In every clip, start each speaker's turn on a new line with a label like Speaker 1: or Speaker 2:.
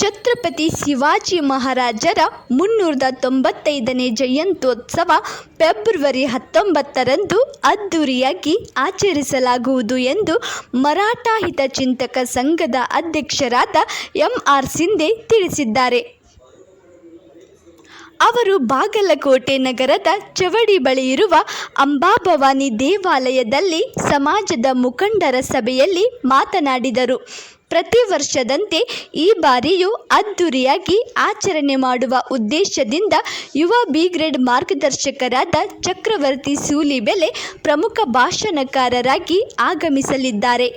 Speaker 1: ಛತ್ರಪತಿ ಶಿವಾಜಿ ಮಹಾರಾಜರ 395ನೇ ಜಯಂತ್ಯೋತ್ಸವ ಫೆಬ್ರವರಿ 19ರಂದು ಅದ್ದೂರಿಯಾಗಿ ಆಚರಿಸಲಾಗುವುದು ಎಂದು ಮರಾಠ ಹಿತಚಿಂತಕ ಸಂಘದ ಅಧ್ಯಕ್ಷರಾದ ಎಂ.ಆರ್. ಸಿಂಧೆ ತಿಳಿಸಿದ್ದಾರೆ. ಅವರು ಬಾಗಲಕೋಟೆ ನಗರದ ಚವಡಿ ಬಳಿ ಇರುವ ಅಂಬಾಭವಾನಿ ದೇವಾಲಯದಲ್ಲಿ ಸಮಾಜದ ಮುಖಂಡರ ಸಭೆಯಲ್ಲಿ ಮಾತನಾಡಿದರು. ಪ್ರತಿ ವರ್ಷದಂತೆ ಈ ಬಾರಿಯೂ ಅದ್ದೂರಿಯಾಗಿ ಆಚರಣೆ ಮಾಡುವ ಉದ್ದೇಶದಿಂದ ಯುವ ಬ್ರಿಗೇಡ್ ಮಾರ್ಗದರ್ಶಕರಾದ ಚಕ್ರವರ್ತಿ ಸೂಲಿಬೆಲೆ ಪ್ರಮುಖ ಭಾಷಣಕಾರರಾಗಿ ಆಗಮಿಸಲಿದ್ದಾರೆ.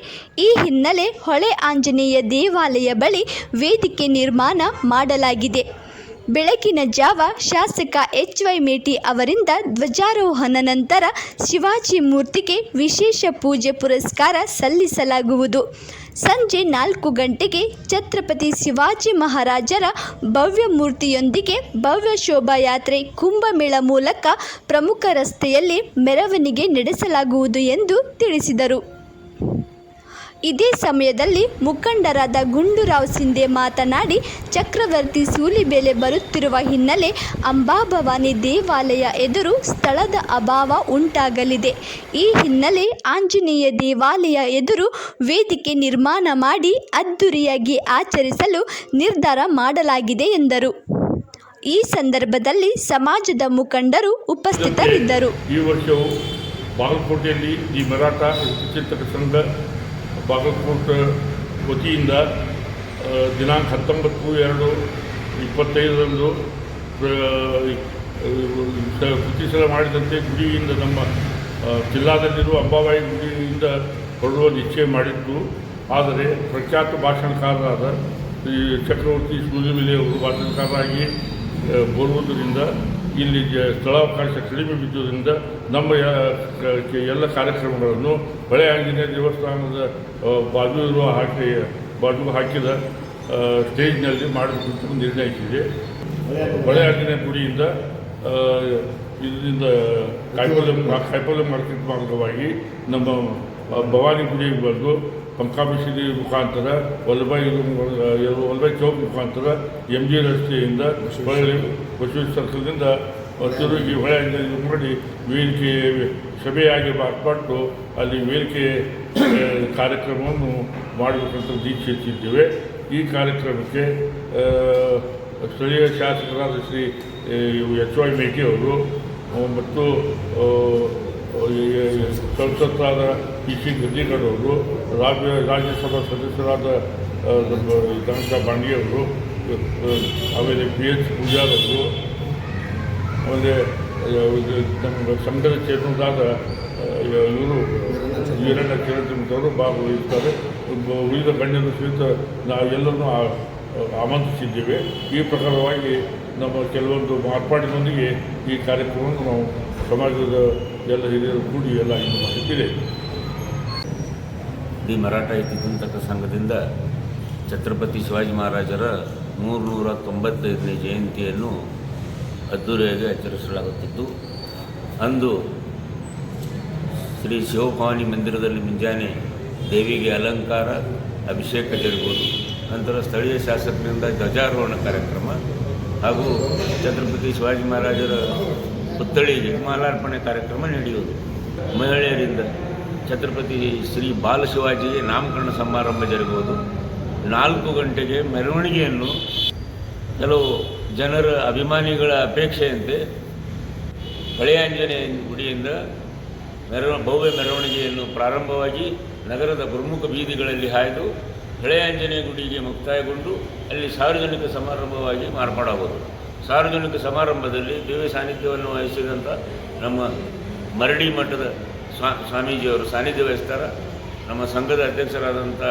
Speaker 1: ಈ ಹಿನ್ನೆಲೆ ಹೊಳೆ ಆಂಜನೇಯ ದೇವಾಲಯ ಬಳಿ ವೇದಿಕೆ ನಿರ್ಮಾಣ ಮಾಡಲಾಗಿದೆ. ಬೆಳಗಿನ ಜಾವ ಶಾಸಕ ಎಚ್.ವೈ. ಮೇಟಿ ಅವರಿಂದ ಧ್ವಜಾರೋಹಣ ನಂತರ ಶಿವಾಜಿ ಮೂರ್ತಿಗೆ ವಿಶೇಷ ಪೂಜೆ ಪುರಸ್ಕಾರ ಸಲ್ಲಿಸಲಾಗುವುದು. ಸಂಜೆ 4 ಗಂಟೆಗೆ ಛತ್ರಪತಿ ಶಿವಾಜಿ ಮಹಾರಾಜರ ಭವ್ಯ ಮೂರ್ತಿಯೊಂದಿಗೆ ಭವ್ಯ ಶೋಭಾಯಾತ್ರೆ ಕುಂಭಮೇಳ ಮೂಲಕ ಪ್ರಮುಖ ರಸ್ತೆಯಲ್ಲಿ ಮೆರವಣಿಗೆ ನಡೆಸಲಾಗುವುದು ಎಂದು ತಿಳಿಸಿದರು. ಇದೇ ಸಮಯದಲ್ಲಿ ಮುಖಂಡರಾದ ಗುಂಡೂರಾವ್ ಸಿಂಧೆ ಮಾತನಾಡಿ, ಚಕ್ರವರ್ತಿ ಸೂಲಿಬೆಲೆ ಬರುತ್ತಿರುವ ಹಿನ್ನೆಲೆ ಅಂಬಾಭವಾನಿ ದೇವಾಲಯ ಎದುರು ಸ್ಥಳದ ಅಭಾವ ಉಂಟಾಗಲಿದೆ. ಈ ಹಿನ್ನೆಲೆ ಆಂಜನೇಯ ದೇವಾಲಯ ಎದುರು ವೇದಿಕೆ ನಿರ್ಮಾಣ ಮಾಡಿ ಅದ್ದೂರಿಯಾಗಿ ಆಚರಿಸಲು ನಿರ್ಧಾರ ಮಾಡಲಾಗಿದೆ ಎಂದರು. ಈ ಸಂದರ್ಭದಲ್ಲಿ ಸಮಾಜದ ಮುಖಂಡರು ಉಪಸ್ಥಿತರಿದ್ದರು.
Speaker 2: ಈ ವರ್ಷವು ಬಾಗಲಕೋಟೆಯಲ್ಲಿ ಈ ಮರಾಠ ಚಿಂತಕ ಸಂಘ ಬಾಗಲಕೋಟೆ ವತಿಯಿಂದ ದಿನಾಂಕ 19/2/25ರಂದು ಪ್ರತಿಸಲ ಮಾಡಿದಂತೆ ಗುಡಿಯಿಂದ ನಮ್ಮ ಜಿಲ್ಲಾದಲ್ಲಿರುವ ಅಂಬಾಬಾಯಿ ಗುಡಿಯಿಂದ ಹೊರಡುವ ನಿಶ್ಚಯ ಮಾಡಿದ್ದು. ಆದರೆ ಪ್ರಖ್ಯಾತ ಭಾಷಣಕಾರರಾದ ಈ ಚಕ್ರವರ್ತಿ ಸೂಲಿಬೆಲೆ ಅವರು ಭಾಷಣಕಾರರಾಗಿ ಬರುವುದರಿಂದ ಇಲ್ಲಿ ಸ್ಥಳಾವಕಾಶ ಕಡಿಮೆ ಬಿದ್ದುದರಿಂದ ನಮ್ಮ ಎಲ್ಲ ಕಾರ್ಯಕ್ರಮಗಳನ್ನು ಹೊಳೆ ಆಂಜನೇಯ ದೇವಸ್ಥಾನದ ಬಾಜು ಹಾಕಿದ ಸ್ಟೇಜ್ನಲ್ಲಿ ಮಾಡಬೇಕಂತ ನಿರ್ಣಯಿಸಿದೆ. ಹೊಳೆ ಆಂಜನೇಯ ಗುಡಿಯಿಂದ ಇದರಿಂದ ಕಾಯಿಪಲ್ಯ ಮಾರ್ಕೆಟ್ ಮಾರ್ಗವಾಗಿ ನಮ್ಮ ಭವಾನಿ ಗುಡಿಗೆ ಬಂದು ಪಂಕಾಬಿಸಿಡಿ ಮುಖಾಂತರ ವಲ್ಲಭಾಯಿ ಚೌಕ್ ಮುಖಾಂತರ MG ರಸ್ತೆಯಿಂದ ಬಸವೇಶ್ವರ ಸರ್ಕಲ್ನಿಂದ ತಿರುಗಿ ಹೊಳೆ ಆಂಜನೇಯ ಮಾಡಿ ವೇದಿಕೆ ಸಭೆಯಾಗಿ ಮಾರ್ಪಟ್ಟು ಅಲ್ಲಿ ವೇದಿಕೆ ಕಾರ್ಯಕ್ರಮವನ್ನು ಮಾಡಬೇಕಂತ ದೀಕ್ಷೆ ಇಟ್ಟಿದ್ದೇವೆ. ಈ ಕಾರ್ಯಕ್ರಮಕ್ಕೆ ಸ್ಥಳೀಯ ಶಾಸಕರಾದ ಶ್ರೀ ಎಚ್.ವೈ. ಮೇಟಿ ಅವರು ಮತ್ತು ಸಂಸತ್ತಾದ P.C. ಗದ್ದಿಗೌಡ ಅವರು, ರಾಜ್ಯಸಭಾ ಸದಸ್ಯರಾದ ಧನಂಜಯ ಬಾಂಡ್ಗೆ ಅವರು, ಆಮೇಲೆ P.H. ಪೂಜಾರ್ ಅವರು, ಆಮೇಲೆ ನಮ್ಮ ಸಂಘದ ಚೇರ್ಮನ್ರಾದ ಇವರು ವೀರಣ್ಣ ಚಿರಂಜೀವಿಯವರು ಭಾಗವಹಿಸ್ತಾರೆ. ಉಳಿದ ಗಣ್ಯರು ಸಹಿತ ನಾವೆಲ್ಲರನ್ನೂ ಆಮಂತ್ರಿಸಿದ್ದೇವೆ. ಈ ಪ್ರಕಾರವಾಗಿ ನಮ್ಮ ಕೆಲವೊಂದು ಮಾರ್ಪಾಡಿನೊಂದಿಗೆ ಈ ಕಾರ್ಯಕ್ರಮವನ್ನು ನಾವು ಸಮಾಜದ ಎಲ್ಲ ಹಿರಿಯರು ಕೂಡಿ ಎಲ್ಲ ಇದು ಮಾಡಿದ್ದೇವೆ.
Speaker 3: ದಿ ಮರಾಠ ಹಿತಚಿಂತಕ ಸಂಘದಿಂದ ಛತ್ರಪತಿ ಶಿವಾಜಿ ಮಹಾರಾಜರ 395ನೇ ಜಯಂತಿಯನ್ನು ಅದ್ದೂರಿಯಾಗಿ ಆಚರಿಸಲಾಗುತ್ತಿದ್ದು, ಅಂದು ಶ್ರೀ ಶಿವಭವಾನಿ ಮಂದಿರದಲ್ಲಿ ಮುಂಜಾನೆ ದೇವಿಗೆ ಅಲಂಕಾರ, ಅಭಿಷೇಕ ಜರುಗುವುದು. ನಂತರ ಸ್ಥಳೀಯ ಶಾಸಕರಿಂದ ಧ್ವಜಾರೋಹಣ ಕಾರ್ಯಕ್ರಮ ಹಾಗೂ ಛತ್ರಪತಿ ಶಿವಾಜಿ ಮಹಾರಾಜರ ಪುತ್ಥಳಿಗೆ ಮಾಲಾರ್ಪಣೆ ಕಾರ್ಯಕ್ರಮ ನಡೆಯುವುದು. ಮಹಿಳೆಯರಿಂದ ಛತ್ರಪತಿ ಶ್ರೀ ಬಾಲಶಿವಾಜಿಗೆ ನಾಮಕರಣ ಸಮಾರಂಭ ಜರುಗುವುದು. 4 ಗಂಟೆಗೆ ಮೆರವಣಿಗೆಯನ್ನು ಕೆಲವು ಜನರ ಅಭಿಮಾನಿಗಳ ಅಪೇಕ್ಷೆಯಂತೆ ಹೊಳೆ ಆಂಜನೇಯ ಗುಡಿಯಿಂದ ಭವ್ಯ ಮೆರವಣಿಗೆಯನ್ನು ಪ್ರಾರಂಭವಾಗಿ ನಗರದ ಪ್ರಮುಖ ಬೀದಿಗಳಲ್ಲಿ ಹಾಯ್ದು ಹೊಳೆ ಆಂಜನೇಯ ಗುಡಿಗೆ ಮುಕ್ತಾಯಗೊಂಡು ಅಲ್ಲಿ ಸಾರ್ವಜನಿಕ ಸಮಾರಂಭವಾಗಿ ಮಾರ್ಪಾಡಾಗುವುದು. ಸಾರ್ವಜನಿಕ ಸಮಾರಂಭದಲ್ಲಿ ದಿವ್ಯ ಸಾನ್ನಿಧ್ಯವನ್ನು ವಹಿಸಿದಂಥ ನಮ್ಮ ಮರಡಿ ಮಠದ ಸ್ವಾಮೀಜಿಯವರು ಸಾನ್ನಿಧ್ಯ ವಹಿಸ್ತಾರೆ. ನಮ್ಮ ಸಂಘದ ಅಧ್ಯಕ್ಷರಾದಂಥ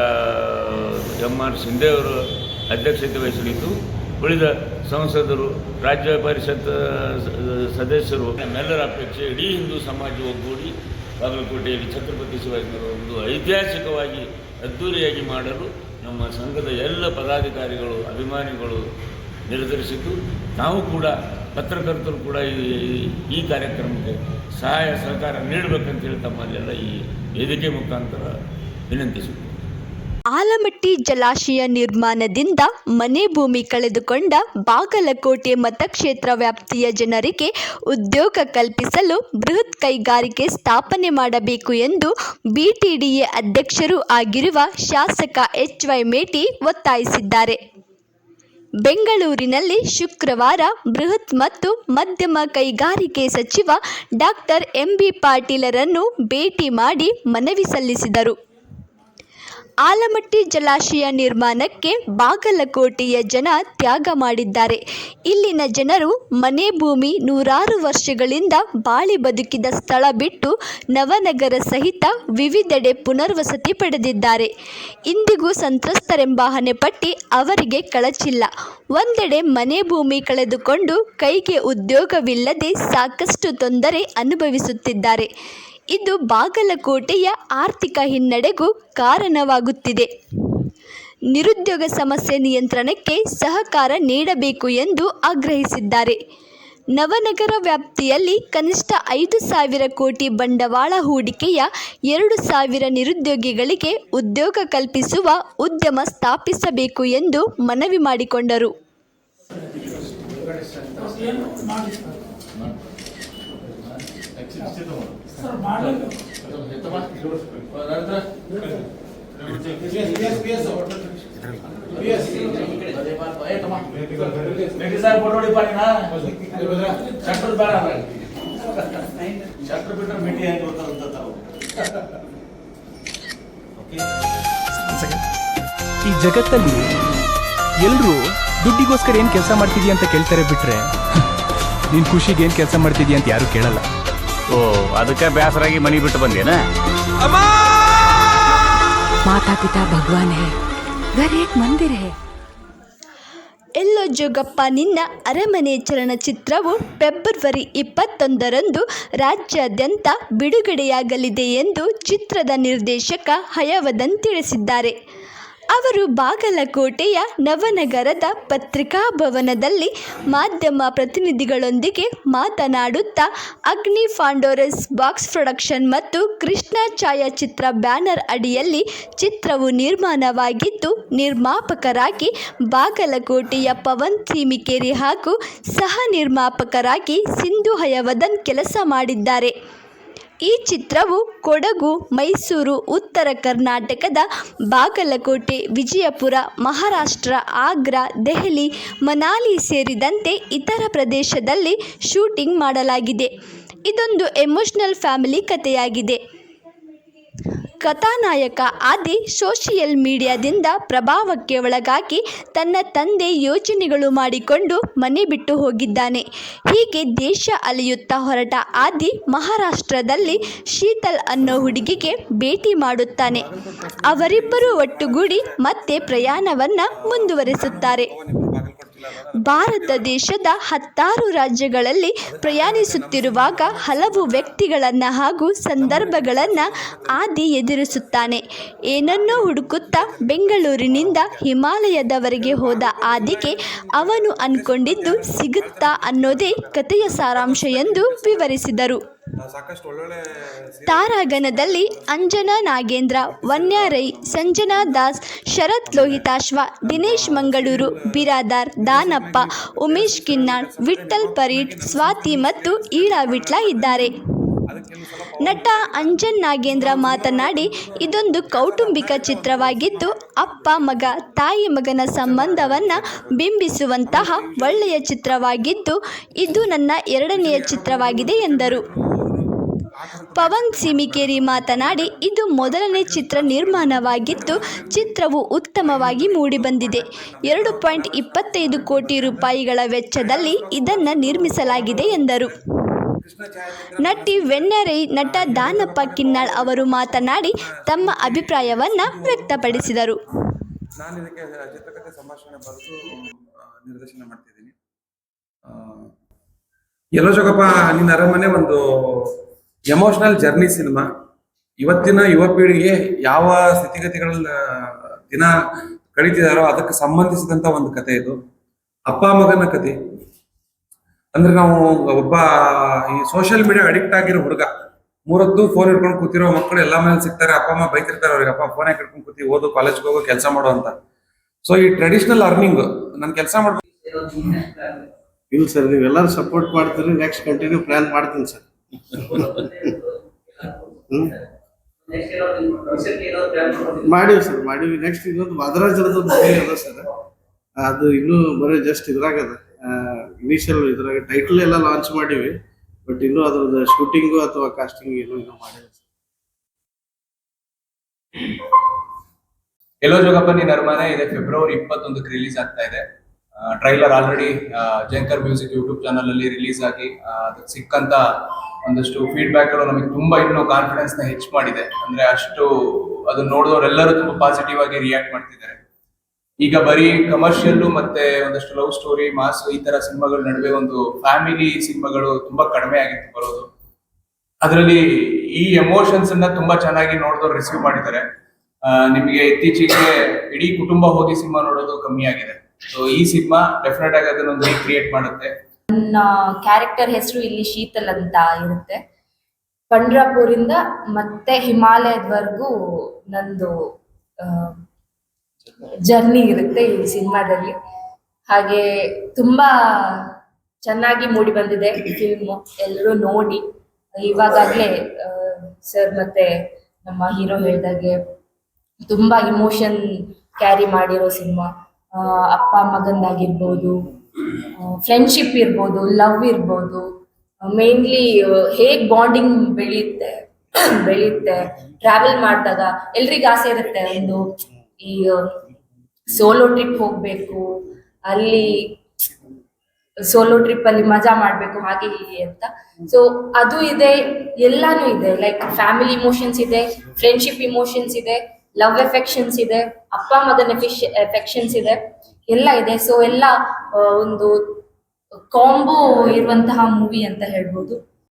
Speaker 3: ಎಂ.ಆರ್. ಸಿಂಧೆ ಅವರು ಅಧ್ಯಕ್ಷತೆ ವಹಿಸಲಿದ್ದು, ಉಳಿದ ಸಂಸದರು, ರಾಜ್ಯ ಪರಿಷತ್ ಸದಸ್ಯರು, ನಮ್ಮೆಲ್ಲರ ಅಪೇಕ್ಷೆ ಇಡೀ ಹಿಂದೂ ಸಮಾಜ ಒಗ್ಗೂಡಿ ಬಾಗಲಕೋಟೆಯಲ್ಲಿ ಛತ್ರಪತಿ ಶಿವಾಜಿ ಒಂದು ಐತಿಹಾಸಿಕವಾಗಿ ಅದ್ದೂರಿಯಾಗಿ ಮಾಡಲು ನಮ್ಮ ಸಂಘದ ಎಲ್ಲ ಪದಾಧಿಕಾರಿಗಳು, ಅಭಿಮಾನಿಗಳು ನಿರ್ಧರಿಸಿದ್ದು, ನಾವು ಕೂಡ ಪತ್ರಕರ್ತರು ಕೂಡ ಈ ಕಾರ್ಯಕ್ರಮಕ್ಕೆ ಸಹಾಯ ಸಹಕಾರ ನೀಡಬೇಕಂತೇಳಿ ತಮ್ಮಲ್ಲೆಲ್ಲ ಈ ವೇದಿಕೆ ಮುಖಾಂತರ ವಿನಂತಿಸುತ್ತೇವೆ.
Speaker 1: ಆಲಮಟ್ಟಿ ಜಲಾಶಯ ನಿರ್ಮಾಣದಿಂದ ಮನೆ ಭೂಮಿ ಕಳೆದುಕೊಂಡ ಬಾಗಲಕೋಟೆ ಮತಕ್ಷೇತ್ರ ವ್ಯಾಪ್ತಿಯ ಜನರಿಗೆ ಉದ್ಯೋಗ ಕಲ್ಪಿಸಲು ಬೃಹತ್ ಕೈಗಾರಿಕೆ ಸ್ಥಾಪನೆ ಮಾಡಬೇಕು ಎಂದು ಬಿಟಿಡಿಎ ಅಧ್ಯಕ್ಷರೂ ಆಗಿರುವ ಶಾಸಕ ಎಚ್.ವೈ. ಮೇಟಿ ಒತ್ತಾಯಿಸಿದ್ದಾರೆ. ಬೆಂಗಳೂರಿನಲ್ಲಿ ಶುಕ್ರವಾರ ಬೃಹತ್ ಮತ್ತು ಮಧ್ಯಮ ಕೈಗಾರಿಕೆ ಸಚಿವ ಡಾಕ್ಟರ್ ಎಂ.ಬಿ. ಪಾಟೀಲರನ್ನು ಭೇಟಿ ಮಾಡಿ ಮನವಿ ಸಲ್ಲಿಸಿದರು. ಆಲಮಟ್ಟಿ ಜಲಾಶಯ ನಿರ್ಮಾಣಕ್ಕೆ ಬಾಗಲಕೋಟೆಯ ಜನ ತ್ಯಾಗ ಮಾಡಿದ್ದಾರೆ. ಇಲ್ಲಿನ ಜನರು ಮನೆ ಭೂಮಿ ನೂರಾರು ವರ್ಷಗಳಿಂದ ಬಾಳಿ ಬದುಕಿದ ಸ್ಥಳ ಬಿಟ್ಟು ನವನಗರ ಸಹಿತ ವಿವಿಧೆಡೆ ಪುನರ್ವಸತಿ ಪಡೆದಿದ್ದಾರೆ. ಇಂದಿಗೂ ಸಂತ್ರಸ್ತರೆಂಬ ಹಣೆಪಟ್ಟಿ ಅವರಿಗೆ ಕಳಚಿಲ್ಲ. ಒಂದೆಡೆ ಮನೆ ಭೂಮಿ ಕಳೆದುಕೊಂಡು ಕೈಗೆ ಉದ್ಯೋಗವಿಲ್ಲದೆ ಸಾಕಷ್ಟು ತೊಂದರೆ ಅನುಭವಿಸುತ್ತಿದ್ದಾರೆ. ಇದು ಬಾಗಲಕೋಟೆಯ ಆರ್ಥಿಕ ಹಿನ್ನಡೆಗೂ ಕಾರಣವಾಗುತ್ತಿದೆ. ನಿರುದ್ಯೋಗ ಸಮಸ್ಯೆ ನಿಯಂತ್ರಣಕ್ಕೆ ಸಹಕಾರ ನೀಡಬೇಕು ಎಂದು ಆಗ್ರಹಿಸಿದ್ದಾರೆ. ನವನಗರ ವ್ಯಾಪ್ತಿಯಲ್ಲಿ ಕನಿಷ್ಠ 5,000 ಕೋಟಿ ಬಂಡವಾಳ ಹೂಡಿಕೆಯ 2,000 ನಿರುದ್ಯೋಗಿಗಳಿಗೆ ಉದ್ಯೋಗ ಕಲ್ಪಿಸುವ ಉದ್ಯಮ ಸ್ಥಾಪಿಸಬೇಕು ಎಂದು ಮನವಿ ಮಾಡಿಕೊಂಡರು.
Speaker 4: ಈ ಜಗತ್ತಲ್ಲಿ ಎಲ್ಲರೂ ದುಡ್ಡಿಗೋಸ್ಕರ ಏನ್ ಕೆಲಸ ಮಾಡ್ತಿದ್ಯಾ ಅಂತ ಕೇಳ್ತಾರೆ ಬಿಟ್ರೆ ನೀನ್ ಖುಷಿಗೆ ಏನ್ ಕೆಲಸ ಮಾಡ್ತಿದ್ಯಾ ಅಂತ ಯಾರು ಕೇಳಲ್ಲ.
Speaker 5: ಓ, ಅದಕ್ಕೆ ಬೇಸರಾಗಿ ಮನಿ ಬಿಟ್ಟು ಬಂದೇನ?
Speaker 6: माता पिता भगवान है, घर एक मंदिर है.
Speaker 1: ಎಲ್ಲೋ ಜೋಗಪ್ಪ ನಿನ್ನ ಅರಮನೆ ಚಲನಚಿತ್ರವು ಫೆಬ್ರವರಿ 21ರಂದು ರಾಜ್ಯಾದ್ಯಂತ ಬಿಡುಗಡೆಯಾಗಲಿದೆ ಎಂದು ಚಿತ್ರದ ನಿರ್ದೇಶಕ ಹಯವದನ್ ತಿಳಿಸಿದ್ದಾರೆ. ಅವರು ಬಾಗಲಕೋಟೆಯ ನವನಗರದ ಪತ್ರಿಕಾ ಭವನದಲ್ಲಿ ಮಾಧ್ಯಮ ಪ್ರತಿನಿಧಿಗಳೊಂದಿಗೆ ಮಾತನಾಡುತ್ತಾ ಅಗ್ನಿ ಫಾಂಡೋರಸ್ ಬಾಕ್ಸ್ ಪ್ರೊಡಕ್ಷನ್ ಮತ್ತು ಕೃಷ್ಣ ಛಾಯಾಚಿತ್ರ ಬ್ಯಾನರ್ ಅಡಿಯಲ್ಲಿ ಚಿತ್ರವು ನಿರ್ಮಾಣವಾಗಿದ್ದು, ನಿರ್ಮಾಪಕರಾಗಿ ಬಾಗಲಕೋಟೆಯ ಪವನ್ ಸೀಮಿಕೇರಿ ಹಾಗೂ ಸಹ ನಿರ್ಮಾಪಕರಾಗಿ ಸಿಂಧು ಹಯವದನ್ ಕೆಲಸ ಮಾಡಿದ್ದಾರೆ. ಈ ಚಿತ್ರವು ಕೊಡಗು, ಮೈಸೂರು, ಉತ್ತರ ಕರ್ನಾಟಕದ ಬಾಗಲಕೋಟೆ, ವಿಜಯಪುರ, ಮಹಾರಾಷ್ಟ್ರ, ಆಗ್ರಾ, ದೆಹಲಿ, ಮನಾಲಿ ಸೇರಿದಂತೆ ಇತರ ಪ್ರದೇಶದಲ್ಲಿ ಶೂಟಿಂಗ್ ಮಾಡಲಾಗಿದೆ. ಇದೊಂದು ಎಮೋಷನಲ್ ಫ್ಯಾಮಿಲಿ ಕಥೆಯಾಗಿದೆ. ಕಥಾನಾಯಕ ಆದಿ ಸೋಷಿಯಲ್ ಮೀಡಿಯಾದಿಂದ ಪ್ರಭಾವಕ್ಕೆ ಒಳಗಾಗಿ ತನ್ನ ತಂದೆ ಯೋಚನೆಗಳು ಮಾಡಿಕೊಂಡು ಮನೆ ಬಿಟ್ಟು ಹೋಗಿದ್ದಾನೆ. ಹೀಗೆ ದೇಶ ಅಲೆಯುತ್ತಾ ಹೊರಟ ಆದಿ ಮಹಾರಾಷ್ಟ್ರದಲ್ಲಿ ಶೀತಲ್ ಅನ್ನೋ ಹುಡುಗಿಗೆ ಭೇಟಿ ಮಾಡುತ್ತಾನೆ. ಅವರಿಬ್ಬರು ಒಟ್ಟುಗೂಡಿ ಮತ್ತೆ ಪ್ರಯಾಣವನ್ನು ಮುಂದುವರಿಸುತ್ತಾರೆ. ಭಾರತ ದೇಶದ 10 ರಾಜ್ಯಗಳಲ್ಲಿ ಪ್ರಯಾಣಿಸುತ್ತಿರುವಾಗ ಹಲವು ವ್ಯಕ್ತಿಗಳನ್ನು ಹಾಗೂ ಸಂದರ್ಭಗಳನ್ನು ಆದಿ ಎದುರಿಸುತ್ತಾನೆ. ಏನನ್ನೋ ಹುಡುಕುತ್ತಾ ಬೆಂಗಳೂರಿನಿಂದ ಹಿಮಾಲಯದವರೆಗೆ ಹೋದ ಆದಿಗೆ ಅವನು ಅಂದ್ಕೊಂಡಿದ್ದು ಸಿಗುತ್ತಾ ಅನ್ನೋದೇ ಕಥೆಯ ಸಾರಾಂಶ ಎಂದು ವಿವರಿಸಿದರು. ತಾರಾಗಣದಲ್ಲಿ ಅಂಜನಾ ನಾಗೇಂದ್ರ, ವನ್ಯಾ ರೈ, ಸಂಜನಾ ದಾಸ್, ಶರತ್ ಲೋಹಿತಾಶ್ವ, ದಿನೇಶ್ ಮಂಗಳೂರು, ಬಿರಾದಾರ್, ದಾನಪ್ಪ, ಉಮೇಶ್ ಕಿನ್ನಾಳ್, ವಿಠ್ಠಲ್ ಪರೀಟ್, ಸ್ವಾತಿ ಮತ್ತು ಈಳಾ ವಿಟ್ಲ ಇದ್ದಾರೆ. ನಟ ಅಂಜನ್ ನಾಗೇಂದ್ರ ಮಾತನಾಡಿ, ಇದೊಂದು ಕೌಟುಂಬಿಕ ಚಿತ್ರವಾಗಿದ್ದು ಅಪ್ಪ ಮಗ, ತಾಯಿ ಮಗನ ಸಂಬಂಧವನ್ನು ಬಿಂಬಿಸುವಂತಹ ಒಳ್ಳೆಯ ಚಿತ್ರವಾಗಿದ್ದು ಇದು ನನ್ನ 2ನೇ ಚಿತ್ರವಾಗಿದೆ ಎಂದರು. ಪವನ್ ಸೀಮಿಕೇರಿ ಮಾತನಾಡಿ, ಇದು ಮೊದಲನೇ ಚಿತ್ರ ನಿರ್ಮಾಣವಾಗಿದ್ದು ಚಿತ್ರವು ಉತ್ತಮವಾಗಿ ಮೂಡಿಬಂದಿದೆ. 2.25 ಕೋಟಿ ರೂಪಾಯಿಗಳ ವೆಚ್ಚದಲ್ಲಿ ಇದನ್ನು ನಿರ್ಮಿಸಲಾಗಿದೆ ಎಂದರು. ನಟಿ ವನ್ಯಾ ರೈ, ನಟ ದಾನಪ್ಪ ಕಿನ್ನಾಳ್ ಅವರು ಮಾತನಾಡಿ ತಮ್ಮ ಅಭಿಪ್ರಾಯವನ್ನು ವ್ಯಕ್ತಪಡಿಸಿದರು.
Speaker 7: ನಾನು ಇದಕ್ಕೆ ಚಿತ್ರಕಥೆ ಸಂಭಾಷಣೆ ಬರೆದು ನಿರ್ದೇಶನ ಮಾಡ್ತಿದ್ದೀನಿ. ಎಲ್ಲೋ ಜೋಗಪ್ಪ ನಿನ್ನ ಅರಮನೆ ಒಂದು ಎಮೋಷನಲ್ ಜರ್ನಿ ಸಿನಿಮಾ. ಇವತ್ತಿನ ಯುವ ಪೀಳಿಗೆ ಯಾವ ಸ್ಥಿತಿಗತಿಗಳ ದಿನ ಕಳೀತಿದಾರೋ ಅದಕ್ಕೆ ಸಂಬಂಧಿಸಿದಂತ ಒಂದು ಕತೆ ಇದು. ಅಪ್ಪ ಮಗನ ಕತೆ. ಅಂದ್ರೆ ನಾವು ಒಬ್ಬ ಈ ಸೋಷಿಯಲ್ ಮೀಡಿಯಾ ಅಡಿಕ್ಟ್ ಆಗಿರೋ ಹುಡುಗ ಮೂರೊತ್ತು ಫೋನ್ ಹಿಡ್ಕೊಂಡು ಕೂತಿರೋ ಮಕ್ಕಳು ಎಲ್ಲ ಮೇಲೆ ಸಿಗ್ತಾರೆ. ಅಪ್ಪ ಅಮ್ಮ ಬೈತಿರ್ತಾರೆ ಅವ್ರಿಗೆ, ಅಪ್ಪ ಫೋನ್ ಹಿಡ್ಕೊಂಡು ಕೂತಿ ಓದು, ಕಾಲೇಜ್ಗೆ ಹೋಗೋ, ಕೆಲಸ ಮಾಡೋ ಅಂತ. ಸೊ ಈ ಟ್ರೆಡಿಷನಲ್ ಅರ್ನಿಂಗ್ ನಾನು ಕೆಲಸ ಮಾಡ್ಬೇಕು.
Speaker 8: ಇಲ್ಲ ಸರ್, ನೀವೆಲ್ಲರೂ ಸಪೋರ್ಟ್ ಮಾಡ್ತೀರಿ, ನೆಕ್ಸ್ಟ್ ಕಂಟಿನ್ಯೂ ಪ್ಲಾನ್ ಮಾಡ್ತೀನಿ ಸರ್. ಮಾಡೀವಿ ಸರ್, ಮಾಡೀವಿ. ನೆಕ್ಸ್ಟ್ ಇನ್ನೊಂದು ಮದರಾಜರದ ಮೂವಿ ಅದ ಸರ್, ಅದು ಇನ್ನೂ ಬರೀ ಜಸ್ಟ್ ಇದ್ರಾಗದ, ಇನಿಷಿಯಲ್ ಇದ್ರಾಗ ಟೈಟಲ್ ಎಲ್ಲ ಲಾಂಚ್ ಮಾಡೀವಿ. ಬಟ್ ಇನ್ನೂ ಅದ್ರದ್ದು ಶೂಟಿಂಗು ಅಥವಾ ಕಾಸ್ಟಿಂಗ್ ಇನ್ನೂ ಮಾಡಿಲ್ಲ ಸರ್.
Speaker 9: ಎಲ್ಲೋ ಜೋಗಪ್ಪ ನೀನ್ ಅರಮನೆ ಇದೆ ಫೆಬ್ರವರಿ 21ಕ್ಕೆ ರಿಲೀಸ್ ಆಗ್ತಾ ಇದೆ. Trailer already Jhankar music YouTube channel ಅಲ್ಲಿ ರಿಲೀಸ್ ಆಗಿ ಅದಕ್ಕೆ ಸಿಕ್ಕಂತ ಒಂದಷ್ಟು ಫೀಡ್ಬ್ಯಾಕ್ ಗಳು ನಮಗೆ ತುಂಬಾ ಇನ್ನೂ ಕಾನ್ಫಿಡೆನ್ಸ್ ನ ಹೆಚ್ಚು ಮಾಡಿದೆ. ಅಂದ್ರೆ ಅಷ್ಟು ಅದನ್ನ ನೋಡಿದವರೆಲ್ಲರೂ ತುಂಬಾ ಪಾಸಿಟಿವ್ ಆಗಿ ರಿಯಾಕ್ಟ್ ಮಾಡ್ತಿದ್ದಾರೆ. ಈಗ ಬರೀ ಕಮರ್ಷಿಯಲ್ ಮತ್ತೆ ಒಂದಷ್ಟು ಲವ್ ಸ್ಟೋರಿ, ಮಾಸ್ ಈ ತರ ಸಿನಿಮಾಗಳ ನಡುವೆ ಒಂದು ಫ್ಯಾಮಿಲಿ ಸಿನಿಮಾಗಳು ತುಂಬಾ ಕಡಿಮೆ ಆಗಿತ್ತು ಬರೋದು. ಅದರಲ್ಲಿ ಈ ಎಮೋಷನ್ಸ್ ಅನ್ನ ತುಂಬಾ ಚೆನ್ನಾಗಿ ನೋಡಿದವ್ರು ರಿಸೀವ್ ಮಾಡಿದ್ದಾರೆ. ನಿಮಗೆ ಇತ್ತೀಚೆಗೆ ಇಡೀ ಕುಟುಂಬ ಹೋಗಿ ಸಿನಿಮಾ ನೋಡೋದು ಕಮ್ಮಿ ಆಗಿದೆ. ಸೊ ಈ ಸಿನಿಮಾ ಡೆಫಿನೆಟ್ ಆಗಿ ಅದನ್ನೊಂದು ರೀಕ್ರಿಯೇಟ್ ಮಾಡುತ್ತೆ.
Speaker 10: ನನ್ನ ಕ್ಯಾರೆಕ್ಟರ್ ಹೆಸರು ಇಲ್ಲಿ ಶೀತಲ್ ಅಂತ ಇರುತ್ತೆ. ಪಂಡ್ರಾಪುರಿಂದ ಮತ್ತೆ ಹಿಮಾಲಯದವರೆಗೂ ನಂದು ಜರ್ನಿ ಇರುತ್ತೆ ಈ ಸಿನಿಮಾದಲ್ಲಿ. ಹಾಗೆ ತುಂಬಾ ಚೆನ್ನಾಗಿ ಮೂಡಿ ಬಂದಿದೆ ಫಿಲ್ಮು, ಎಲ್ಲರೂ ನೋಡಿ. ಇವಾಗಲೇ ಸರ್ ಮತ್ತೆ ನಮ್ಮ ಹೀರೋ ಹೇಳ್ದಾಗೆ ತುಂಬಾ ಇಮೋಷನ್ ಕ್ಯಾರಿ ಮಾಡಿರೋ ಸಿನಿಮಾ. ಅಪ್ಪ ಮಗಂದಾಗಿರ್ಬೋದು, ಫ್ರೆಂಡ್ಶಿಪ್ ಇರ್ಬೋದು, ಲವ್ ಇರ್ಬೋದು, ಮೇನ್ಲಿ ಹೇಗ್ ಬಾಂಡಿಂಗ್ ಬೆಳೆಯುತ್ತೆ ಟ್ರಾವೆಲ್ ಮಾಡಿದಾಗ. ಎಲ್ರಿಗೂ ಆಸೆ ಇರುತ್ತೆ ಒಂದು ಈ ಸೋಲೋ ಟ್ರಿಪ್ ಹೋಗ್ಬೇಕು, ಅಲ್ಲಿ ಸೋಲೋ ಟ್ರಿಪ್ ಅಲ್ಲಿ ಮಜಾ ಮಾಡ್ಬೇಕು, ಹಾಗೆ ಹೀಗೆ ಅಂತ. ಸೊ ಅದು ಇದೆ, ಎಲ್ಲಾನು ಇದೆ. ಲೈಕ್ ಫ್ಯಾಮಿಲಿ ಇಮೋಷನ್ಸ್ ಇದೆ, ಫ್ರೆಂಡ್ಶಿಪ್ ಇಮೋಷನ್ಸ್ ಇದೆ, ಲವ್ ಎಫೆಕ್ಷನ್ಸ್ ಇದೆ, ಅಪ್ಪ ಮಗನ ಎಫೆಕ್ಷನ್ಸ್ ಇದೆ, ಎಲ್ಲ ಇದೆ. ಸೊ ಎಲ್ಲ ಒಂದು ಕಾಂಬೋ ಇರುವಂತಹ ಮೂವಿ ಅಂತ ಹೇಳ್ಬೋದು.